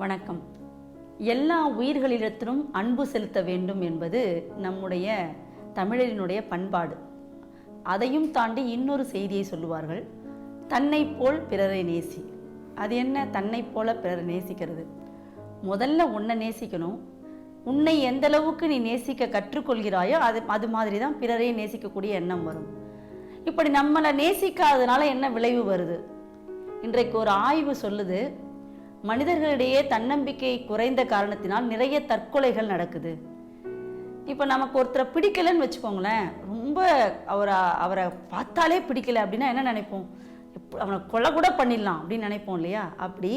வணக்கம். எல்லா உயிர்களிடத்திலும் அன்பு செலுத்த வேண்டும் என்பது நம்முடைய தமிழரினுடைய பண்பாடு. அதையும் தாண்டி இன்னொரு செய்தியை சொல்லுவார்கள், தன்னை போல் பிறரை நேசி. அது என்ன தன்னை போல பிறரை நேசிக்கிறது? முதல்ல உன்னை நேசிக்கணும். உன்னை எந்த அளவுக்கு நீ நேசிக்க கற்றுக்கொள்கிறாயோ அது மாதிரி தான் பிறரை நேசிக்கக்கூடிய எண்ணம் வரும். இப்படி நம்மளை நேசிக்காததுனால என்ன விளைவு வருது? இன்றைக்கு ஒரு ஆய்வு சொல்லுது, மனிதர்களிடையே தன்னம்பிக்கை குறைந்த காரணத்தினால் நிறைய தற்கொலைகள் நடக்குது. இப்போ நமக்கு ஒருத்தரை பிடிக்கலன்னு வச்சுக்கோங்களேன், ரொம்ப அவரை பார்த்தாலே பிடிக்கல அப்படின்னா என்ன நினைப்போம்? அவனை கொலை கூட பண்ணிடலாம் அப்படின்னு நினைப்போம் இல்லையா? அப்படி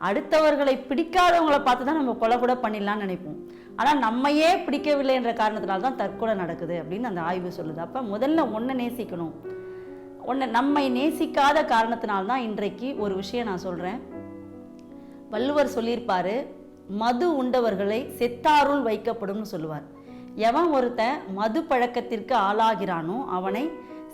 அடுத்தவர்களை பிடிக்காதவங்களை பார்த்து தான் நம்ம கொலை கூட பண்ணிடலாம்னு நினைப்போம். ஆனால் நம்மையே பிடிக்கவில்லை என்ற காரணத்தினால தான் தற்கொலை நடக்குது அப்படின்னு அந்த ஆய்வு சொல்லுது. அப்போ முதல்ல ஒன்றை நேசிக்கணும். நம்மை நேசிக்காத காரணத்தினால்தான் இன்றைக்கு ஒரு விஷயம் நான் சொல்கிறேன். வள்ளுவர் சொல்லியிருப்பாரு, மது உண்டவர்களை செத்தாருள் வைக்கப்படும்னு சொல்லுவார். எவன் ஒருத்தன் மது பழக்கத்திற்கு ஆளாகிறானோ அவனை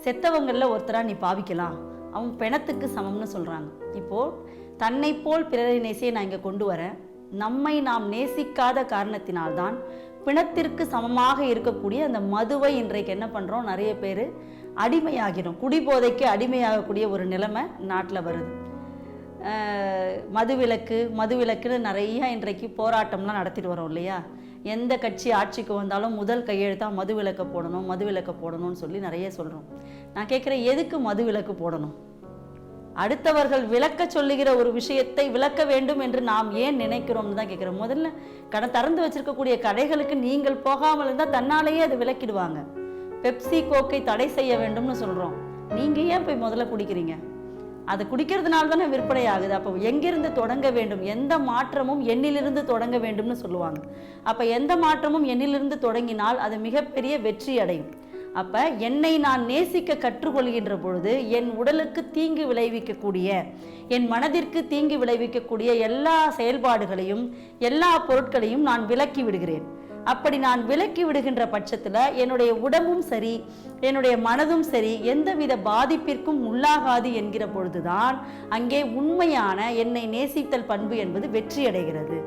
செத்தவங்களில் ஒருத்தராக நீ பாவிக்கலாம், அவன் பிணத்துக்கு சமம்னு சொல்கிறாங்க. இப்போது தன்னை போல் பிறரை நேசியை நான் இங்கே கொண்டு வரேன். நம்மை நாம் நேசிக்காத காரணத்தினால்தான் பிணத்திற்கு சமமாக இருக்கக்கூடிய அந்த மதுவை இன்றைக்கு என்ன பண்ணுறோம், நிறைய பேர் அடிமையாகிறோம். குடிபோதைக்கு அடிமையாகக்கூடிய ஒரு நிலைமை நாட்டில் வருது. மதுவிலக்குன்னு நிறைய இன்றைக்கு போராட்டம்லாம் நடத்திட்டு வரோம் இல்லையா? எந்த கட்சி ஆட்சிக்கு வந்தாலும் முதல் கையெழுத்தாக மதுவிலக்கை போடணும்னு சொல்லி நிறைய சொல்கிறோம். நான் கேட்குறேன், எதுக்கு மதுவிலக்கு போடணும்? அடுத்தவர்கள் விளக்க சொல்லுகிற ஒரு விஷயத்தை விளக்க வேண்டும் என்று நாம் ஏன் நினைக்கிறோம்னு தான் கேட்குறோம். முதல்ல திறந்து வச்சிருக்கக்கூடிய கடைகளுக்கு நீங்கள் போகாமல் இருந்தால் தன்னாலேயே அதை விளக்கிடுவாங்க. பெப்சி கோக்கை தடை செய்ய வேண்டும்னு சொல்கிறோம். நீங்கள் ஏன் போய் முதல்ல குடிக்கிறீங்க? அது குடிக்கிறதுனால தானே விற்பனை ஆகுது. அப்போ எங்கிருந்து தொடங்க வேண்டும்? எந்த மாற்றமும் எண்ணிலிருந்து தொடங்க வேண்டும்னு சொல்லுவாங்க. அப்போ எந்த மாற்றமும் எண்ணிலிருந்து தொடங்கினால் அது மிகப்பெரிய வெற்றி அடையும். அப்போ என்னை நான் நேசிக்க கற்றுக்கொள்கின்ற பொழுது என் உடலுக்கு தீங்கு விளைவிக்கக்கூடிய, என் மனதிற்கு தீங்கு விளைவிக்கக்கூடிய எல்லா செயல்பாடுகளையும் எல்லா பொருட்களையும் நான் விலக்கி விடுகிறேன். அப்படி நான் விலக்கி விடுகின்ற பட்சத்தில் என்னுடைய உடம்பும் சரி, என்னுடைய மனதும் சரி எந்தவித பாதிப்பிற்கும் உள்ளாகாது என்கிற பொழுதுதான் அங்கே உண்மையான என்னை நேசித்தல் பண்பு என்பது வெற்றி அடைகிறது.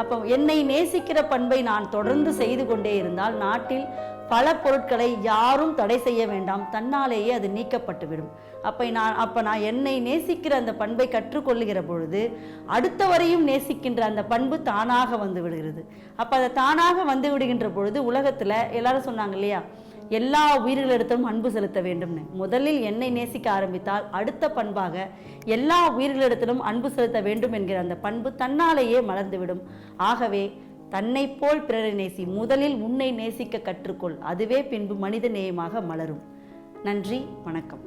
அப்போ என்னை நேசிக்கிற பண்பை நான் தொடர்ந்து செய்து கொண்டே இருந்தால் நாட்டில் பல பொருட்களை யாரும் தடை செய்ய வேண்டாம், தன்னாலேயே அது நீக்கப்பட்டுவிடும். அப்போ நான் என்னை நேசிக்கிற அந்த பண்பை கற்றுக்கொள்ளுகிற பொழுது அடுத்தவரையும் நேசிக்கின்ற அந்த பண்பு தானாக வந்து விடுகிறது. அப்போ அதை தானாக வந்து விடுகின்ற பொழுது உலகத்தில் எல்லாரும் சொன்னாங்க இல்லையா, எல்லா உயிர்களிடத்திலும் அன்பு செலுத்த வேண்டும்னு. முதலில் என்னை நேசிக்க ஆரம்பித்தால் அடுத்த பண்பாக எல்லா உயிர்களிடத்திலும் அன்பு செலுத்த வேண்டும் என்கிற அந்த பண்பு தன்னாலேயே மலர்ந்துவிடும். ஆகவே தன்னை போல் பிறரை நேசி. முதலில் உன்னை நேசிக்க கற்றுக்கொள். அதுவே பின்பு மனித நேயமாக மலரும். நன்றி, வணக்கம்.